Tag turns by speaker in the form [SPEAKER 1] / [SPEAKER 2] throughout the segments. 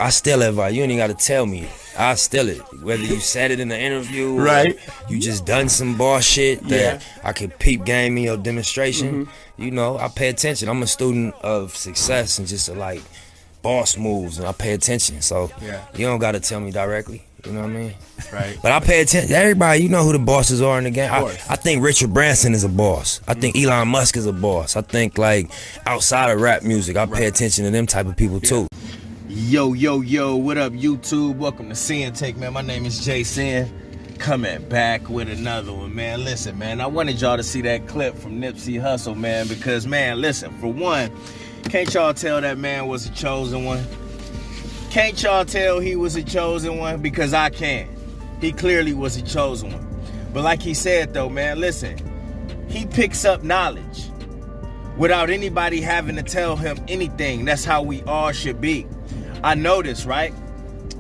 [SPEAKER 1] I steal advice. You ain't even got to tell me. I steal it. Whether you said it in the interview,
[SPEAKER 2] right?
[SPEAKER 1] Or you just done some boss shit that I could peep game in your demonstration. You know, I pay attention. I'm a student of success and just like boss moves, and I pay attention. So you don't got to tell me directly. You know what I mean?
[SPEAKER 2] Right.
[SPEAKER 1] But I pay attention. Everybody, you know who the bosses are in the game. I think Richard Branson is a boss. I think Elon Musk is a boss. I think like outside of rap music, I pay attention to them type of people too.
[SPEAKER 2] Yo, what up, YouTube? Welcome to Sinn-Take, man. My name is Jason. Coming back with another one, man. Listen, man, I wanted y'all to see that clip from Nipsey Hussle, man, because, man, listen, for one, can't y'all tell that man was a chosen one? Can't y'all tell he was a chosen one? Because I can. He clearly was a chosen one. But like he said, though, man, listen, he picks up knowledge without anybody having to tell him anything. That's how we all should be. I know this, right?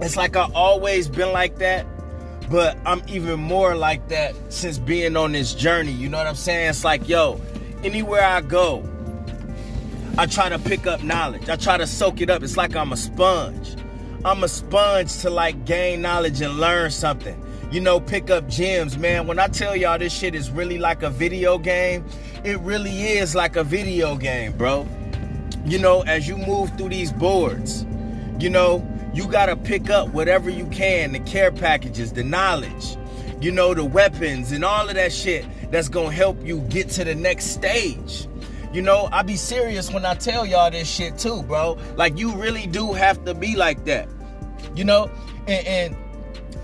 [SPEAKER 2] It's like I've always been like that, but I'm even more like that since being on this journey. You know what I'm saying? It's like, yo, anywhere I go, I try to pick up knowledge. I try to soak it up. It's like I'm a sponge. I'm a sponge to like gain knowledge and learn something. You know, pick up gems, man. When I tell y'all this shit is really like a video game, it really is like a video game, bro. You know, as you move through these boards, you know, you gotta pick up whatever you can, the care packages, the knowledge, you know, the weapons and all of that shit that's gonna help you get to the next stage. You know, I be serious when I tell y'all this shit too, bro. Like, you really do have to be like that, you know? And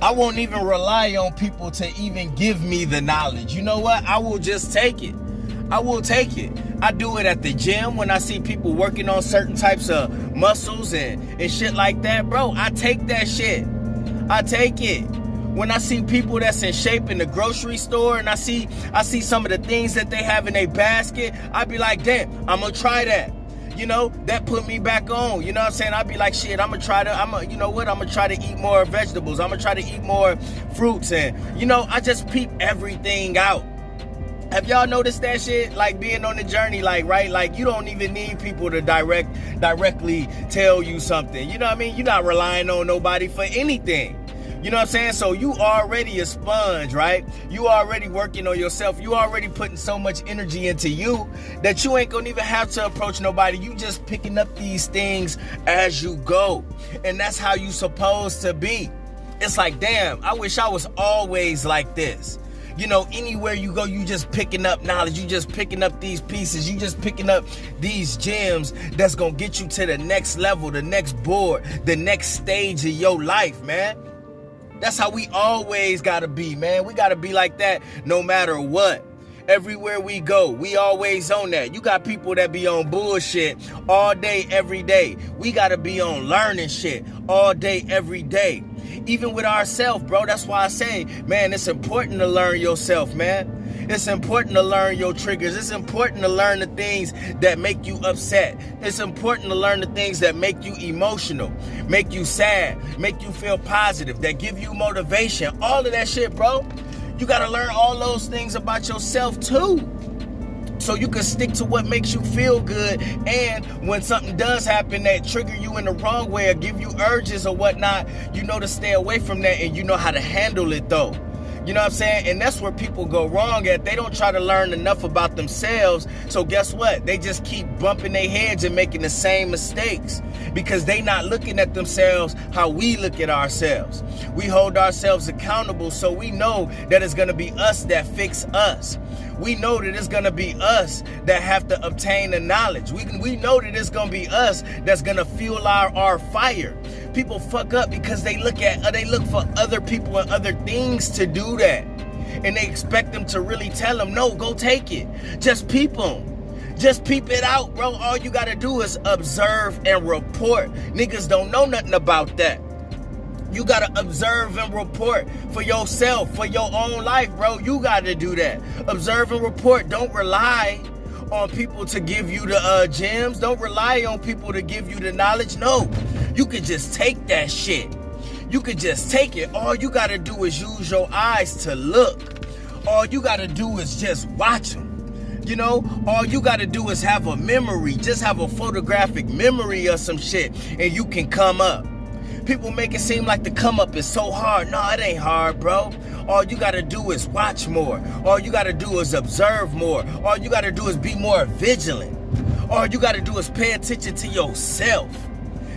[SPEAKER 2] I won't even rely on people to even give me the knowledge. You know what? I will just take it. I will take it. I do it at the gym when I see people working on certain types of muscles and shit like that, bro. I take that shit. I take it. When I see people that's in shape in the grocery store and I see some of the things that they have in their basket, I be like, damn, I'm gonna try that. You know, that put me back on. You know what I'm saying? I'd be like, shit, you know what? I'm gonna try to eat more vegetables. I'm gonna try to eat more fruits. And, you know, I just peep everything out. Have y'all noticed that shit? Like being on the journey, like, right? Like you don't even need people to directly tell you something. You know what I mean? You're not relying on nobody for anything. You know what I'm saying? So you already a sponge, right? You already working on yourself. You already putting so much energy into you that you ain't gonna even have to approach nobody. You just picking up these things as you go. And that's how you supposed to be. It's like, damn, I wish I was always like this. You know, anywhere you go, you just picking up knowledge. You just picking up these pieces. You just picking up these gems that's gonna get you to the next level, the next board, the next stage of your life, man. That's how we always gotta be, man. We gotta be like that no matter what. Everywhere we go, we always on that. You got people that be on bullshit all day, every day. We gotta be on learning shit all day, every day. Even with ourselves, bro. That's why I say, man, it's important to learn yourself, man. It's important to learn your triggers. It's important to learn the things that make you upset. It's important to learn the things that make you emotional, make you sad, make you feel positive, that give you motivation. All of that shit, bro. You gotta learn all those things about yourself too, so you can stick to what makes you feel good. And when something does happen that trigger you in the wrong way or give you urges or whatnot, you know to stay away from that and you know how to handle it though. You know what I'm saying? And that's where people go wrong at. They don't try to learn enough about themselves. So guess what? They just keep bumping their heads and making the same mistakes because they not looking at themselves how we look at ourselves. We hold ourselves accountable, so we know that it's going to be us that fix us. We know that it's going to be us that have to obtain the knowledge. We know that it's going to be us that's going to fuel our fire. People fuck up because they look for other people and other things to do that. And they expect them to really tell them, no, go take it. Just peep them. Just peep it out, bro. All you got to do is observe and report. Niggas don't know nothing about that. You got to observe and report for yourself, for your own life, bro. You got to do that. Observe and report. Don't rely on people to give you the gems. Don't rely on people to give you the knowledge. No, you could just take that shit. You could just take it. All you got to do is use your eyes to look. All you got to do is just watch them. You know, all you got to do is have a memory. Just have a photographic memory of some shit and you can come up. People make it seem like the come up is so hard. No, it ain't hard, bro. All you gotta do is watch more. All you gotta do is observe more. All you gotta do is be more vigilant. All you gotta do is pay attention to yourself.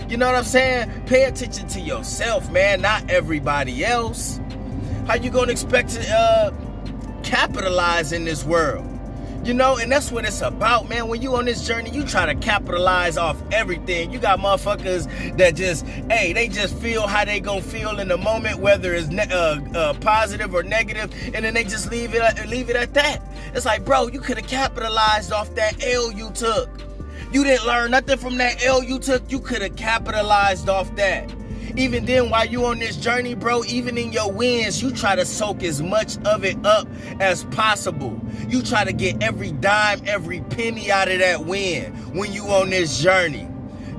[SPEAKER 2] You know what I'm saying? Pay attention to yourself, man, not everybody else. How you gonna expect to capitalize in this world? You know, and that's what it's about, man. When you on this journey, you try to capitalize off everything. You got motherfuckers that just, hey, they just feel how they gonna feel in the moment, whether it's positive or negative, and then they just leave it at that. It's like, bro, you could have capitalized off that L you took. You didn't learn nothing from that L you took. You could have capitalized off that. Even then, while you on this journey, bro, even in your wins, you try to soak as much of it up as possible. You try to get every dime, every penny out of that win when you on this journey.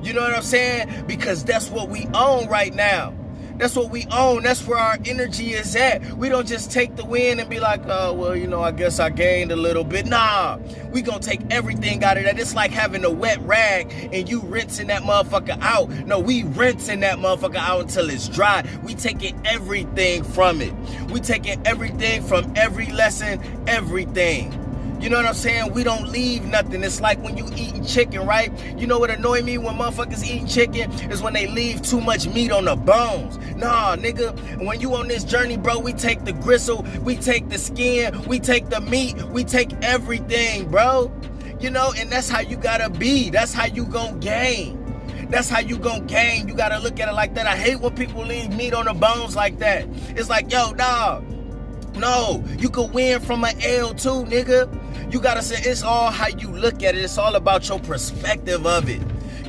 [SPEAKER 2] You know what I'm saying? Because that's what we own right now. That's what we own. That's where our energy is at. We don't just take the win and be like, oh, well, you know, I guess I gained a little bit. Nah, we gonna take everything out of that. It's like having a wet rag and you rinsing that motherfucker out. No, we rinsing that motherfucker out until it's dry. We taking everything from it. We taking everything from every lesson, everything. You know what I'm saying? We don't leave nothing. It's like when you eating chicken, right? You know what annoy me when motherfuckers eating chicken is when they leave too much meat on the bones. Nah, nigga, when you on this journey, bro, we take the gristle, we take the skin, we take the meat, we take everything, bro. You know, and that's how you gotta be. That's how you gonna gain. That's how you gonna gain. You gotta look at it like that. I hate when people leave meat on the bones like that. It's like, yo, dawg. No, you could win from an L too, nigga. You gotta say it's all how you look at it. It's all about your perspective of it.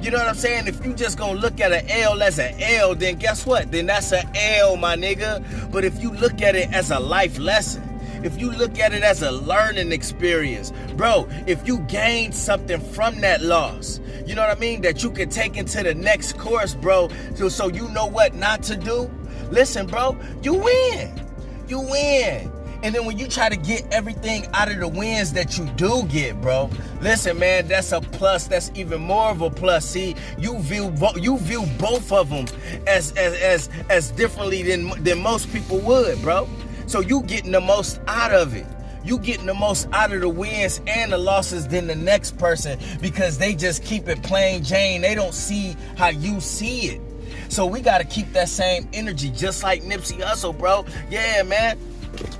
[SPEAKER 2] You know what I'm saying? If you just gonna look at an L as an L, then guess what? Then that's an L, my nigga. But if you look at it as a life lesson, if you look at it as a learning experience, bro, if you gain something from that loss, you know what I mean? That you can take into the next course, bro, so you know what not to do. Listen, bro, you win. You win. And then when you try to get everything out of the wins that you do get, bro, listen, man, that's a plus. That's even more of a plus. See, you view both of them as differently than most people would, bro. So you getting the most out of it. You getting the most out of the wins and the losses than the next person because they just keep it plain Jane. They don't see how you see it. So we got to keep that same energy, just like Nipsey Hussle, bro. Yeah, man.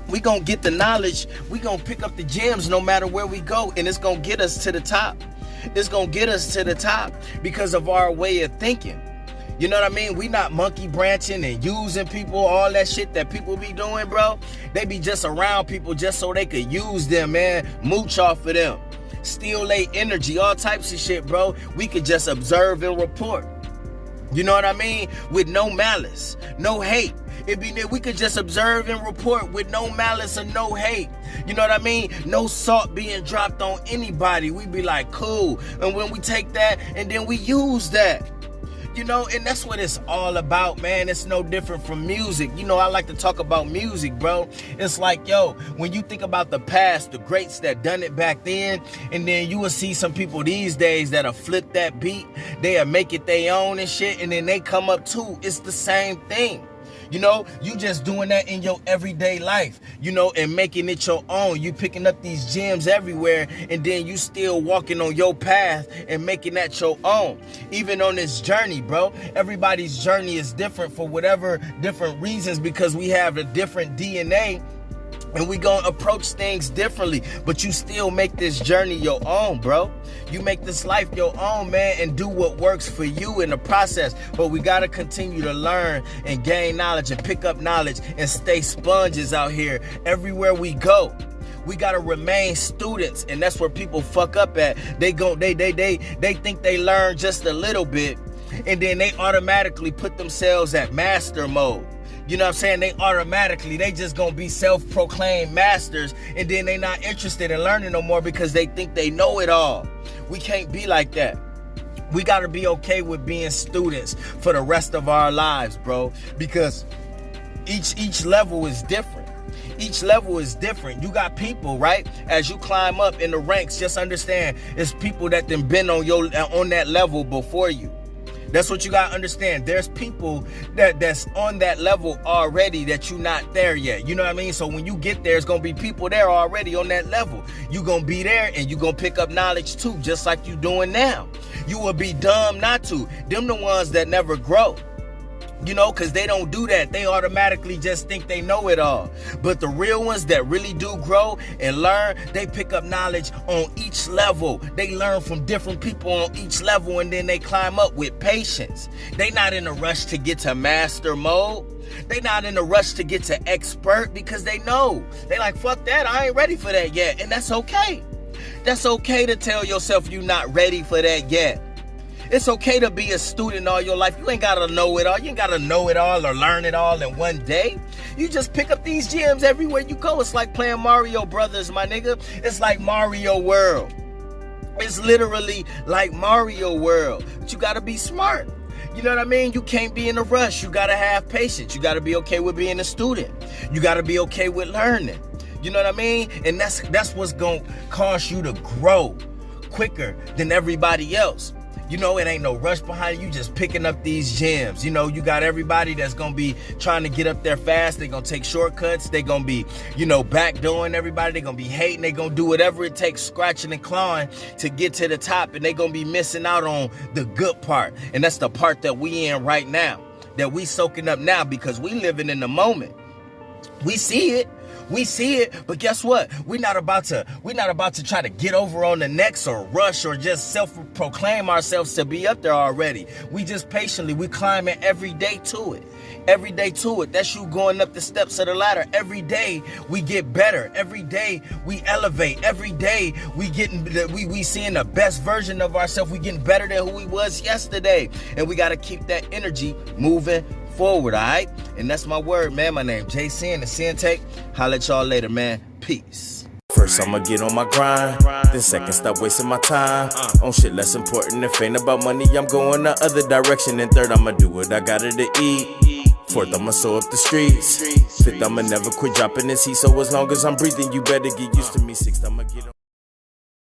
[SPEAKER 2] We gonna get the knowledge. We gonna pick up the gems no matter where we go, and it's gonna get us to the top. It's gonna get us to the top because of our way of thinking. You know what I mean? We not monkey branching and using people, all that shit that people be doing, bro. They be just around people just so they could use them, man. Mooch off of them. Steal their energy, all types of shit, bro. We could just observe and report. You know what I mean? With no malice, no hate. We could just observe and report with no malice and no hate. You know what I mean? No salt being dropped on anybody. We be like, cool. And when we take that and then we use that. You know, and that's what it's all about, man. It's no different from music. You know, I like to talk about music, bro. It's like, yo, when you think about the past, the greats that done it back then, and then you will see some people these days that'll flip that beat, they'll make it their own and shit, and then they come up too. It's the same thing. You know, you just doing that in your everyday life, you know, and making it your own. You picking up these gems everywhere, and then you still walking on your path and making that your own. Even on this journey, bro, everybody's journey is different for whatever different reasons because we have a different DNA. And we gonna approach things differently, but you still make this journey your own, bro. You make this life your own, man, and do what works for you in the process. But we gotta continue to learn and gain knowledge and pick up knowledge and stay sponges out here everywhere we go. We gotta remain students, and that's where people fuck up at. They think they learn just a little bit, and then they automatically put themselves at master mode. You know what I'm saying? They just gonna be self-proclaimed masters, and then they not interested in learning no more because they think they know it all. We can't be like that. We gotta be okay with being students for the rest of our lives, bro, because each level is different. Each level is different. You got people, right? As you climb up in the ranks, just understand it's people that done been on that level before you. That's what you gotta understand. There's people that's on that level already that you're not there yet. You know what I mean? So when you get there, it's gonna be people there already on that level. You gonna be there and you gonna pick up knowledge too, just like you doing now. You will be dumb not to. Them the ones that never grow. You know, because they don't do that. They automatically just think they know it all. But the real ones that really do grow and learn, they pick up knowledge on each level. They learn from different people on each level, and then they climb up with patience. They not in a rush to get to master mode. They not in a rush to get to expert, because they know. They like, fuck that, I ain't ready for that yet. And that's okay. That's okay to tell yourself you're not ready for that yet. It's okay to be a student all your life. You ain't gotta know it all. You ain't gotta know it all or learn it all in one day. You just pick up these gems everywhere you go. It's like playing Mario Brothers, my nigga. It's like Mario World. It's literally like Mario World. But you gotta be smart. You know what I mean? You can't be in a rush. You gotta have patience. You gotta be okay with being a student. You gotta be okay with learning. You know what I mean? And that's what's gonna cause you to grow quicker than everybody else. You know, it ain't no rush behind you, just picking up these gems. You know, you got everybody that's going to be trying to get up there fast. They're going to take shortcuts. They're going to be, you know, backdooring everybody. They're going to be hating. They're going to do whatever it takes, scratching and clawing to get to the top. And they're going to be missing out on the good part. And that's the part that we in right now, that we soaking up now, because we living in the moment. We see it. We see it, but guess what? We're not about to try to get over on the next or rush or just self-proclaim ourselves to be up there already. We just patiently, we climbing every day to it. Every day to it. That's you going up the steps of the ladder. Every day we get better. Every day we elevate. Every day we seeing the best version of ourselves. We getting better than who we was yesterday. And we got to keep that energy moving forward, all right? And that's my word, man. My name Jay Sinn, the Sinn-Take. Holla at y'all later, man. Peace.
[SPEAKER 3] First I'ma get on my grind, then second stop wasting my time on shit less important. If ain't about money, I'm going the other direction. And third, I'ma do what I gotta to eat. Fourth, I'ma sew up the streets. Fifth, I'ma never quit dropping this heat. So as long as I'm breathing, you better get used to me. Sixth, I'ma get on